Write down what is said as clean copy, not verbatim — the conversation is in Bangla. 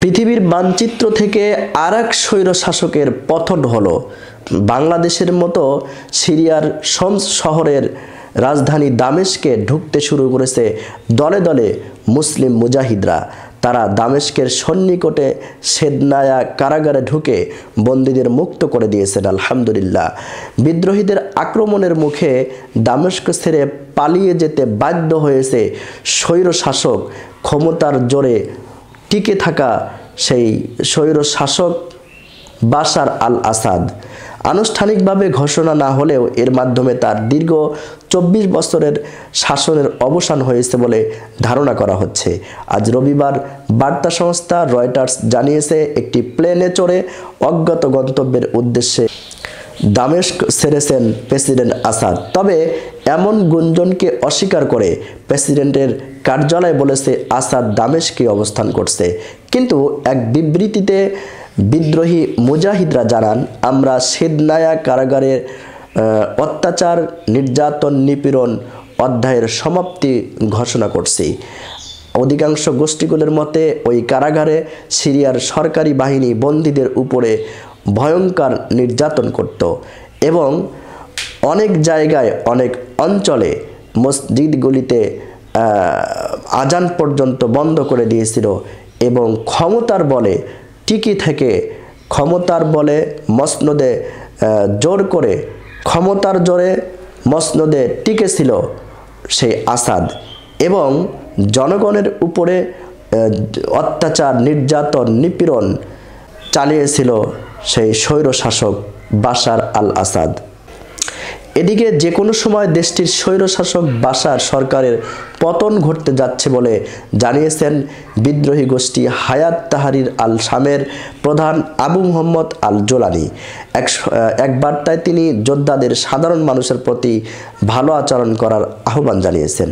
পৃথিবীর মানচিত্র থেকে আরেক স্বৈরশাসকের পতন হলো। বাংলাদেশের মতো সিরিয়ার শমস শহরের রাজধানী দামেস্কে ঢুকতে শুরু করেছে দলে দলে মুসলিম মুজাহিদরা। তারা দামেস্কের সন্নিকটে সেদনায়া কারাগারে ঢুকে বন্দীদের মুক্ত করে দিয়েছেন আলহামদুলিল্লাহ। বিদ্রোহীদের আক্রমণের মুখে দামেস্ক ছেড়ে পালিয়ে যেতে বাধ্য হয়েছে স্বৈরশাসক, ক্ষমতার জোরে টিকে থাকা সেই স্বৈরশাসক বাশার আল আসাদ। আনুষ্ঠানিকভাবে ঘোষণা না হলেও এর মাধ্যমে তার দীর্ঘ ২৪ বছরের শাসনের অবসান হয়েছে বলে ধারণা করা হচ্ছে। আজ রবিবার বার্তা সংস্থা রয়টার্স জানিয়েছে, একটি প্লেনে চড়ে অজ্ঞাত গন্তব্যের উদ্দেশ্যে দামেস্ক ছেড়েছেন প্রেসিডেন্ট আসাদ। তবে এমন গুঞ্জনকে অস্বীকার করে প্রেসিডেন্টের কার্যালয় বলেছে আসাদ দামেস্কে অবস্থান করছে। কিন্তু এক বিবৃতিতে বিদ্রোহী মুজাহিদরা জানান, আমরা সেদনায়া কারাগারের অত্যাচার, নির্যাতন, নিপীড়ন অধ্যায়ের সমাপ্তি ঘোষণা করছি। অধিকাংশ গোষ্ঠীগুলোর মতে ওই কারাগারে সিরিয়ার সরকারি বাহিনী বন্দীদের উপরে ভয়ঙ্কর নির্যাতন করত এবং অনেক জায়গায়, অনেক অঞ্চলে মসজিদগুলিতে আজান পর্যন্ত বন্ধ করে দিয়েছিল এবং ক্ষমতার বলে টিকে থেকে, ক্ষমতার বলে মসনদে জোর করে, ক্ষমতার জোরে মসনদে টিকেছিল সেই আসাদ এবং জনগণের উপরে অত্যাচার, নির্যাতন, নিপীড়ন চালিয়েছিল সেই স্বৈরশাসক বাশার আল আসাদ। এদিকে যে কোনো সময় দেশটির স্বৈরশাসক বাশার সরকারের পতন ঘটতে যাচ্ছে বলে জানিয়েছেন বিদ্রোহী গোষ্ঠী হায়াত তাহরির আল শামের প্রধান আবু মোহাম্মদ আল জোলানি। এক বার্তায় তিনি যোদ্ধাদের সাধারণ মানুষের প্রতি ভালো আচরণ করার আহ্বান জানিয়েছেন।